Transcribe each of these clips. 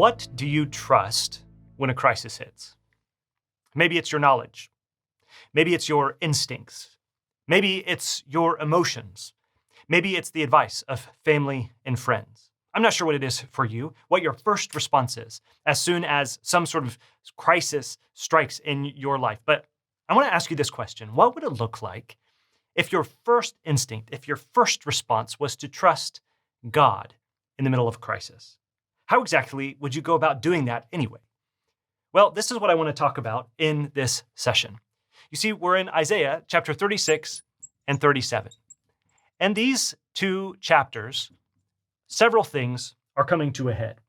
What do you trust when a crisis hits? Maybe it's your knowledge. Maybe it's your instincts. Maybe it's your emotions. Maybe it's the advice of family and friends. I'm not sure what it is for you, what your first response is as soon as some sort of crisis strikes in your life. But I want to ask you this question. What would it look like if your first instinct, if your first response was to trust God in the middle of a crisis? How exactly would you go about doing that anyway? Well, this is what I want to talk about in this session. You see, we're in Isaiah chapter 36 and 37. And these two chapters, several things are coming to a head.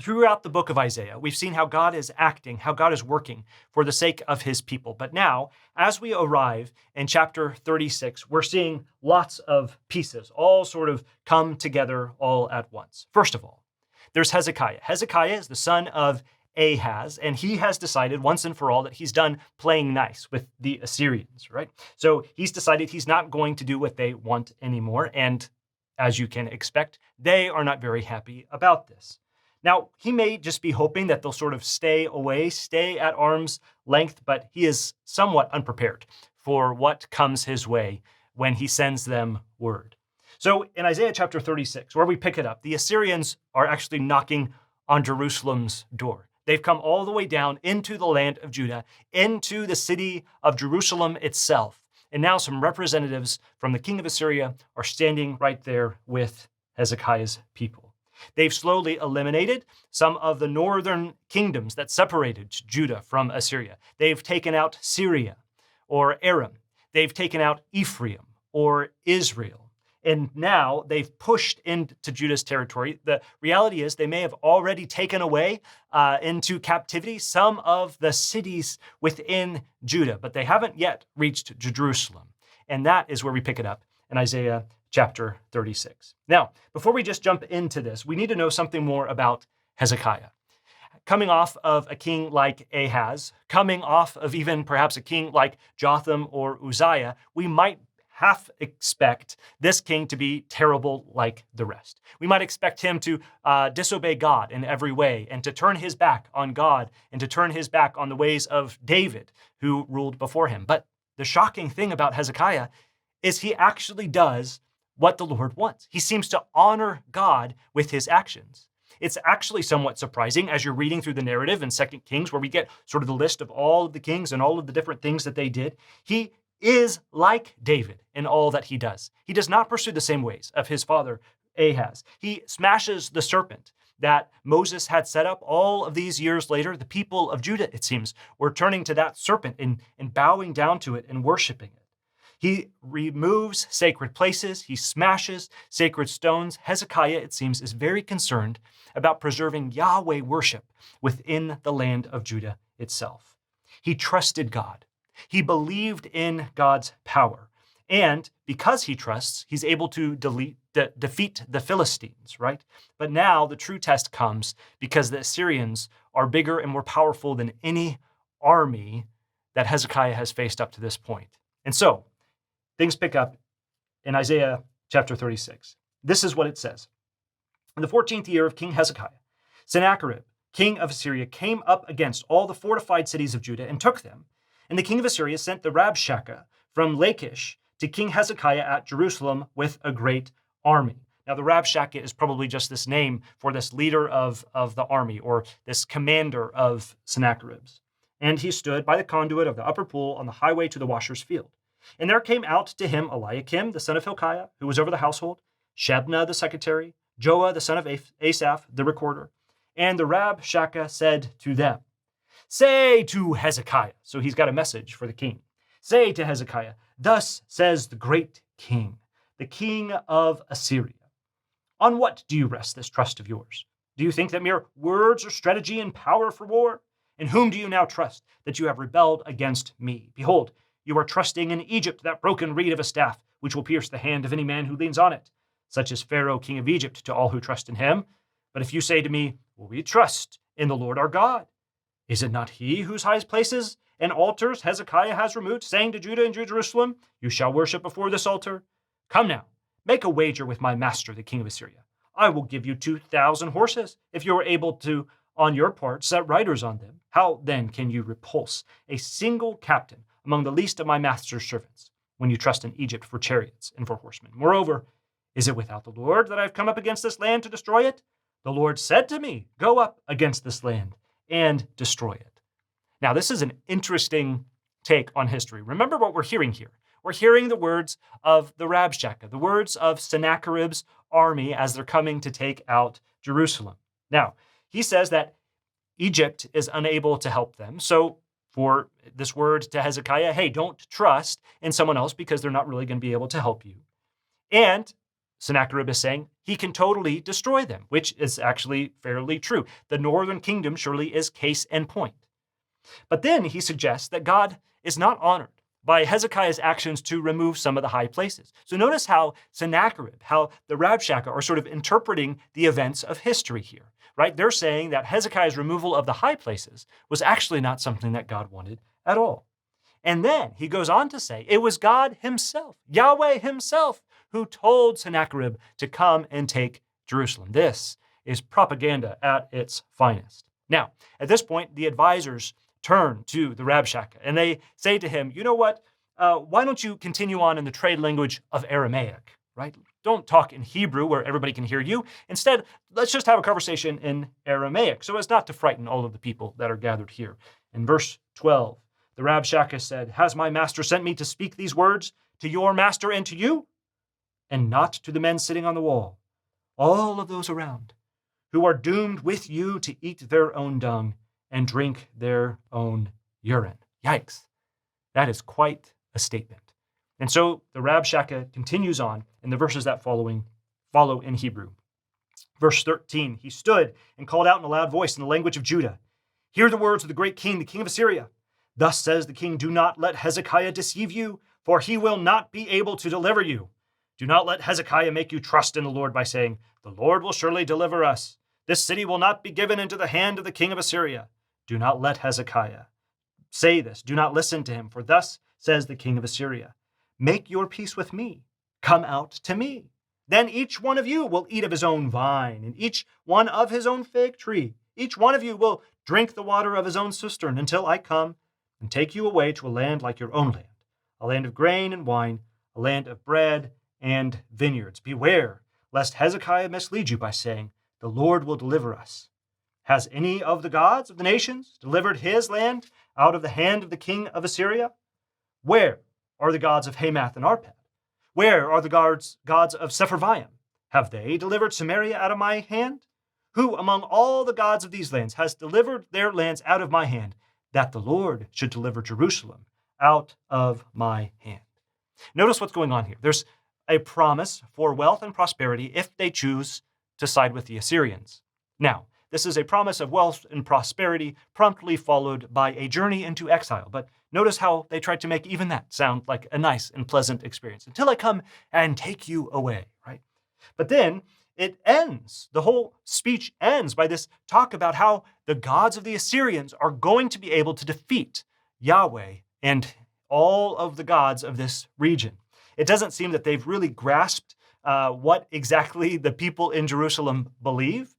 Throughout the book of Isaiah, we've seen how God is acting, how God is working for the sake of his people. But now, as we arrive in chapter 36, we're seeing lots of pieces all sort of come together all at once. First of all, there's Hezekiah. Hezekiah is the son of Ahaz, and he has decided once and for all that he's done playing nice with the Assyrians, right? So he's decided he's not going to do what they want anymore. And as you can expect, they are not very happy about this. Now, he may just be hoping that they'll sort of stay away, stay at arm's length, but he is somewhat unprepared for what comes his way when he sends them word. So in Isaiah chapter 36, where we pick it up, the Assyrians are actually knocking on Jerusalem's door. They've come all the way down into the land of Judah, into the city of Jerusalem itself. And now some representatives from the king of Assyria are standing right there with Hezekiah's people. They've slowly eliminated some of the northern kingdoms that separated Judah from Assyria. They've taken out Syria or Aram. They've taken out Ephraim or Israel. And now they've pushed into Judah's territory. The reality is they may have already taken away into captivity some of the cities within Judah, but they haven't yet reached Jerusalem. And that is where we pick it up in Isaiah chapter 36. Now, before we just jump into this, we need to know something more about Hezekiah. Coming off of a king like Ahaz, coming off of even perhaps a king like Jotham or Uzziah, we might half expect this king to be terrible like the rest. We might expect him to disobey God in every way and to turn his back on God and to turn his back on the ways of David, who ruled before him. But the shocking thing about Hezekiah is he actually does what the Lord wants. He seems to honor God with his actions. It's actually somewhat surprising as you're reading through the narrative in 2 Kings, where we get sort of the list of all of the kings and all of the different things that they did. He is like David in all that he does. He does not pursue the same ways of his father Ahaz. He smashes the serpent that Moses had set up all of these years later. The people of Judah, it seems, were turning to that serpent and bowing down to it and worshiping it. He removes sacred places. He smashes sacred stones. Hezekiah, it seems, is very concerned about preserving Yahweh worship within the land of Judah itself. He trusted God. He believed in God's power. And because he trusts, he's able to defeat the Philistines, right? But now the true test comes because the Assyrians are bigger and more powerful than any army that Hezekiah has faced up to this point. And so, things pick up in Isaiah chapter 36. This is what it says. In the 14th year of King Hezekiah, Sennacherib, king of Assyria, came up against all the fortified cities of Judah and took them. And the king of Assyria sent the Rabshakeh from Lachish to King Hezekiah at Jerusalem with a great army. Now, the Rabshakeh is probably just this name for this leader of the army, or this commander of Sennacherib's. And he stood by the conduit of the upper pool on the highway to the washer's field. And there came out to him Eliakim, the son of Hilkiah, who was over the household, Shebna, the secretary, Joah, the son of Asaph, the recorder. And the Rabshakeh said to them, "Say to Hezekiah," so he's got a message for the king. "Say to Hezekiah, thus says the great king, the king of Assyria. On what do you rest this trust of yours? Do you think that mere words are strategy and power for war? In whom do you now trust that you have rebelled against me? Behold, you are trusting in Egypt, that broken reed of a staff, which will pierce the hand of any man who leans on it. Such is Pharaoh, king of Egypt, to all who trust in him. But if you say to me, well, we trust in the Lord our God, is it not he whose highest places and altars Hezekiah has removed, saying to Judah and Jerusalem, you shall worship before this altar? Come now, make a wager with my master, the king of Assyria. I will give you 2,000 horses if you are able to, on your part, set riders on them. How then can you repulse a single captain among the least of my master's servants when you trust in Egypt for chariots and for horsemen? Moreover, is it without the Lord that I have come up against this land to destroy it? The Lord said to me, go up against this land and destroy it. Now, this is an interesting take on history. Remember what we're hearing here. We're hearing the words of the Rabshakeh, the words of Sennacherib's army as they're coming to take out Jerusalem. Now, he says that Egypt is unable to help them. So for this word to Hezekiah, hey, don't trust in someone else because they're not really going to be able to help you. And Sennacherib is saying he can totally destroy them, which is actually fairly true. The northern kingdom surely is case in point. But then he suggests that God is not honored by Hezekiah's actions to remove some of the high places. So notice how Sennacherib, how the Rabshakeh are sort of interpreting the events of history here, right? They're saying that Hezekiah's removal of the high places was actually not something that God wanted at all. And then he goes on to say it was God himself, Yahweh himself, who told Sennacherib to come and take Jerusalem. This is propaganda at its finest. Now, at this point, the advisors turn to the Rabshakeh and they say to him, you know what? Why don't you continue on in the trade language of Aramaic, right? Don't talk in Hebrew where everybody can hear you. Instead, let's just have a conversation in Aramaic so as not to frighten all of the people that are gathered here. In verse 12, the Rabshakeh said, has my master sent me to speak these words to your master and to you, and not to the men sitting on the wall, all of those around, who are doomed with you to eat their own dung and drink their own urine? Yikes. That is quite a statement. And so the Rabshakeh continues on in the verses that follow in Hebrew. Verse 13, he stood and called out in a loud voice in the language of Judah, hear the words of the great king, the king of Assyria. Thus says the king, do not let Hezekiah deceive you, for he will not be able to deliver you. Do not let Hezekiah make you trust in the Lord by saying, the Lord will surely deliver us. This city will not be given into the hand of the king of Assyria. Do not let Hezekiah say this. Do not listen to him, for thus says the king of Assyria, make your peace with me. Come out to me. Then each one of you will eat of his own vine, and each one of his own fig tree. Each one of you will drink the water of his own cistern until I come and take you away to a land like your own land, a land of grain and wine, a land of bread and vineyards. Beware, lest Hezekiah mislead you by saying, the Lord will deliver us. Has any of the gods of the nations delivered his land out of the hand of the king of Assyria? Where are the gods of Hamath and Arpad? Where are the gods of Sepharvaim? Have they delivered Samaria out of my hand? Who among all the gods of these lands has delivered their lands out of my hand, that the Lord should deliver Jerusalem out of my hand? Notice what's going on here. There's a promise for wealth and prosperity if they choose to side with the Assyrians. Now, this is a promise of wealth and prosperity promptly followed by a journey into exile. But notice how they tried to make even that sound like a nice and pleasant experience. Until I come and take you away, right? But then it ends. The whole speech ends by this talk about how the gods of the Assyrians are going to be able to defeat Yahweh and all of the gods of this region. It doesn't seem that they've really grasped what exactly the people in Jerusalem believe.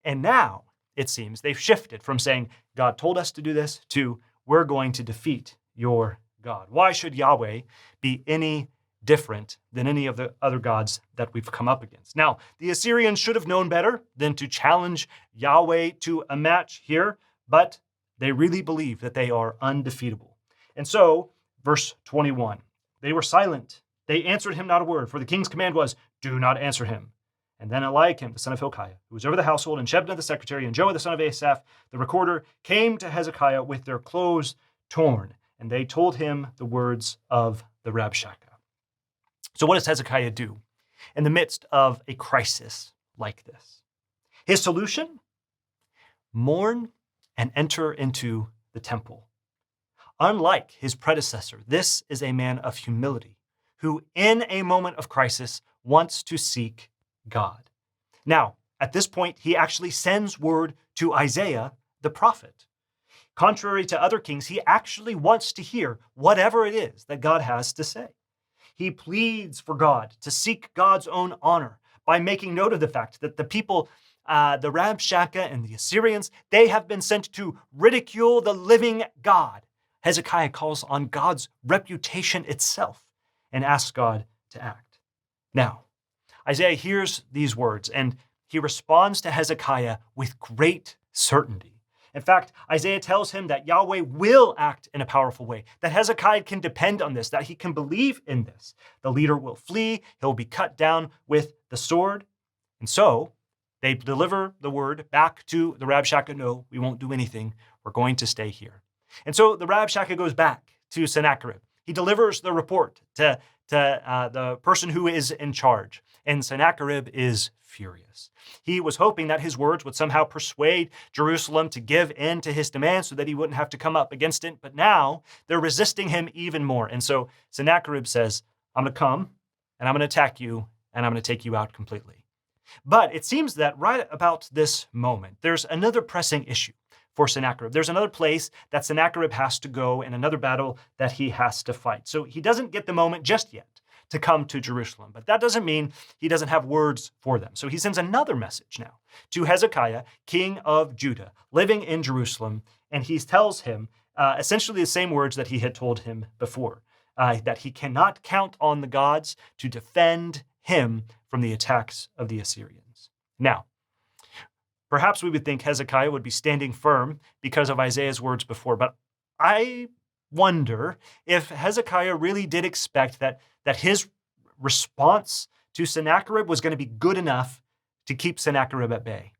And now it seems they've shifted from saying, God told us to do this, to we're going to defeat your God. Why should Yahweh be any different than any of the other gods that we've come up against? Now, the Assyrians should have known better than to challenge Yahweh to a match here, but they really believe that they are undefeatable. And so, verse 21, they were silent. They answered him not a word, for the king's command was, do not answer him. And then Eliakim, the son of Hilkiah, who was over the household, and Shebna the secretary, and Joah the son of Asaph, the recorder, came to Hezekiah with their clothes torn, and they told him the words of the Rabshakeh. So what does Hezekiah do in the midst of a crisis like this? His solution? Mourn and enter into the temple. Unlike his predecessor, this is a man of humility who, in a moment of crisis, wants to seek God. Now, at this point, he actually sends word to Isaiah, the prophet. Contrary to other kings, he actually wants to hear whatever it is that God has to say. He pleads for God to seek God's own honor by making note of the fact that the people, the Rabshakeh and the Assyrians, they have been sent to ridicule the living God. Hezekiah calls on God's reputation itself and asks God to act. Now, Isaiah hears these words and he responds to Hezekiah with great certainty. In fact, Isaiah tells him that Yahweh will act in a powerful way, that Hezekiah can depend on this, that he can believe in this. The leader will flee, he'll be cut down with the sword. And so they deliver the word back to the Rabshakeh, no, we won't do anything, we're going to stay here. And so the Rabshakeh goes back to Sennacherib. He delivers the report to the person who is in charge, and Sennacherib is furious. He was hoping that his words would somehow persuade Jerusalem to give in to his demands so that he wouldn't have to come up against it, but now they're resisting him even more. And so Sennacherib says, I'm going to come, and I'm going to attack you, and I'm going to take you out completely. But it seems that right about this moment, there's another pressing issue for Sennacherib. There's another place that Sennacherib has to go and another battle that he has to fight. So he doesn't get the moment just yet to come to Jerusalem, but that doesn't mean he doesn't have words for them. So he sends another message now to Hezekiah, king of Judah, living in Jerusalem, and he tells him essentially the same words that he had told him before, that he cannot count on the gods to defend him from the attacks of the Assyrians. Now, perhaps we would think Hezekiah would be standing firm because of Isaiah's words before, but I wonder if Hezekiah really did expect that his response to Sennacherib was going to be good enough to keep Sennacherib at bay.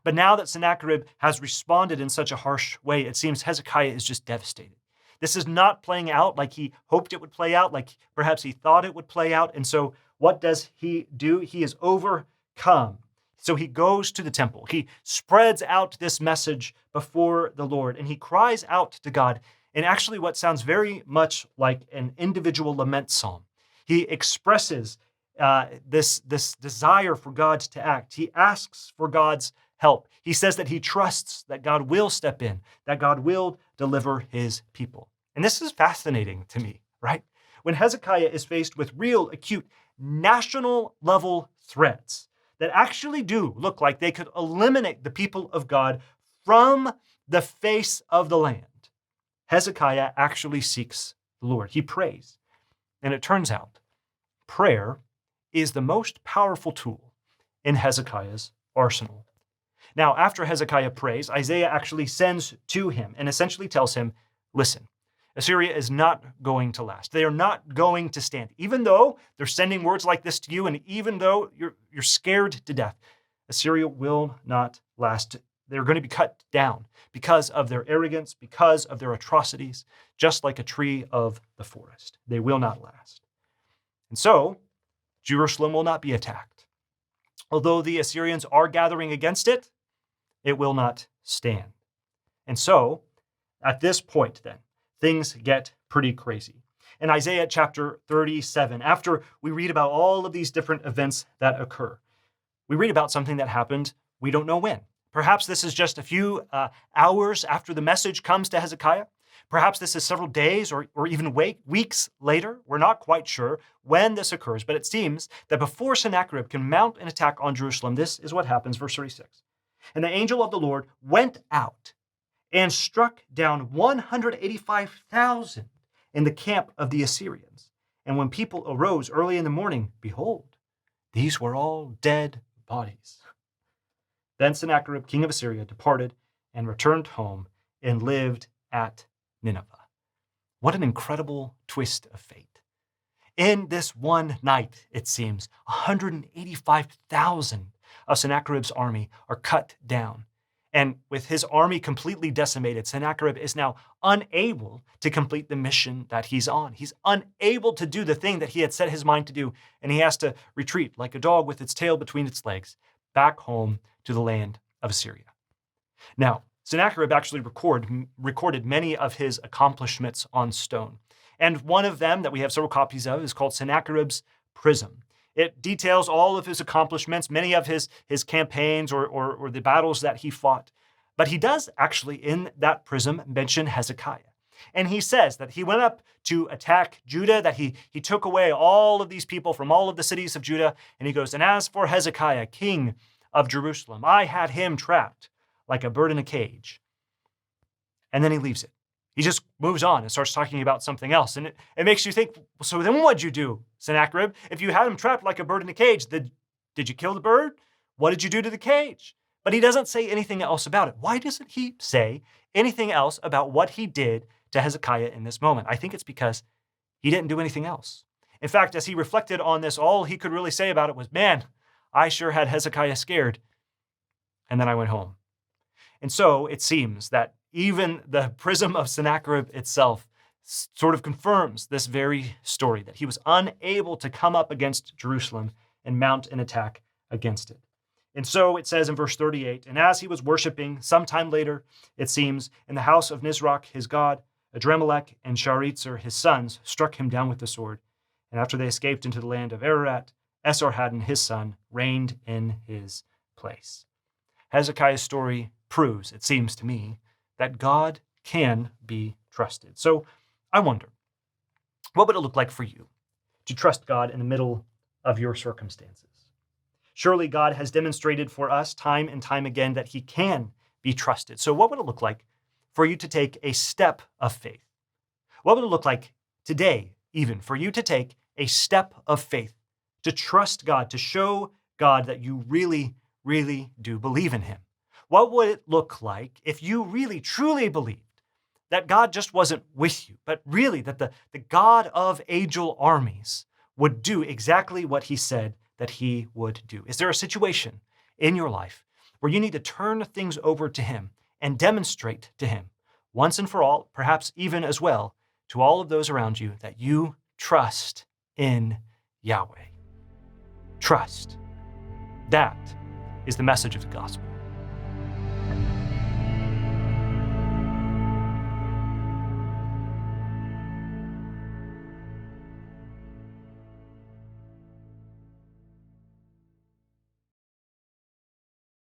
But now that Sennacherib has responded in such a harsh way, it seems Hezekiah is just devastated. This is not playing out like he hoped it would play out, like perhaps he thought it would play out. And so what does he do? He is overcome. So he goes to the temple. He spreads out this message before the Lord, and he cries out to God in actually what sounds very much like an individual lament psalm. He expresses this desire for God to act. He asks for God's help. He says that he trusts that God will step in, that God will deliver his people. And this is fascinating to me, right? When Hezekiah is faced with real, acute, national level threats that actually do look like they could eliminate the people of God from the face of the land, Hezekiah actually seeks the Lord. He prays. And it turns out prayer is the most powerful tool in Hezekiah's arsenal. Now, after Hezekiah prays, Isaiah actually sends to him and essentially tells him, listen, Assyria is not going to last. They are not going to stand. Even though they're sending words like this to you, and even though you're scared to death, Assyria will not last. They're going to be cut down because of their arrogance, because of their atrocities, just like a tree of the forest. They will not last. And so, Jerusalem will not be attacked. Although the Assyrians are gathering against it, it will not stand. And so, at this point then, things get pretty crazy. In Isaiah chapter 37, after we read about all of these different events that occur, we read about something that happened, we don't know when. Perhaps this is just a few hours after the message comes to Hezekiah. Perhaps this is several days or even weeks later. We're not quite sure when this occurs, but it seems that before Sennacherib can mount an attack on Jerusalem, this is what happens, verse 36. And the angel of the Lord went out and struck down 185,000 in the camp of the Assyrians. And when people arose early in the morning, behold, these were all dead bodies. Then Sennacherib, king of Assyria, departed and returned home and lived at Nineveh. What an incredible twist of fate. In this one night, it seems, 185,000 of Sennacherib's army are cut down. And with his army completely decimated, Sennacherib is now unable to complete the mission that he's on. He's unable to do the thing that he had set his mind to do, and he has to retreat like a dog with its tail between its legs back home to the land of Assyria. Now, Sennacherib actually recorded many of his accomplishments on stone. And one of them that we have several copies of is called Sennacherib's Prism. It details all of his accomplishments, many of his campaigns or the battles that he fought. But he does actually, in that prism, mention Hezekiah. And he says that he went up to attack Judah, that he took away all of these people from all of the cities of Judah. And he goes, and as for Hezekiah, king of Jerusalem, I had him trapped like a bird in a cage. And then he leaves it. He just moves on and starts talking about something else. And it makes you think, so then what'd you do, Sennacherib? If you had him trapped like a bird in a cage, did you kill the bird? What did you do to the cage? But he doesn't say anything else about it. Why doesn't he say anything else about what he did to Hezekiah in this moment? I think it's because he didn't do anything else. In fact, as he reflected on this, all he could really say about it was, man, I sure had Hezekiah scared. And then I went home. And so it seems that even the prism of Sennacherib itself sort of confirms this very story, that he was unable to come up against Jerusalem and mount an attack against it. And so it says in verse 38, and as he was worshiping sometime later, it seems, in the house of Nisroch, his god, Adremelech and Sharezer, his sons, struck him down with the sword. And after they escaped into the land of Ararat, Esarhaddon, his son, reigned in his place. Hezekiah's story proves, it seems to me, that God can be trusted. So I wonder, what would it look like for you to trust God in the middle of your circumstances? Surely God has demonstrated for us time and time again that he can be trusted. So what would it look like for you to take a step of faith? What would it look like today, even, for you to take a step of faith, to trust God, to show God that you really, really do believe in him? What would it look like if you really, truly believed that God just wasn't with you, but really that the God of angel armies would do exactly what he said that he would do? Is there a situation in your life where you need to turn things over to him and demonstrate to him once and for all, perhaps even as well, to all of those around you, that you trust in Yahweh? Trust. That is the message of the gospel.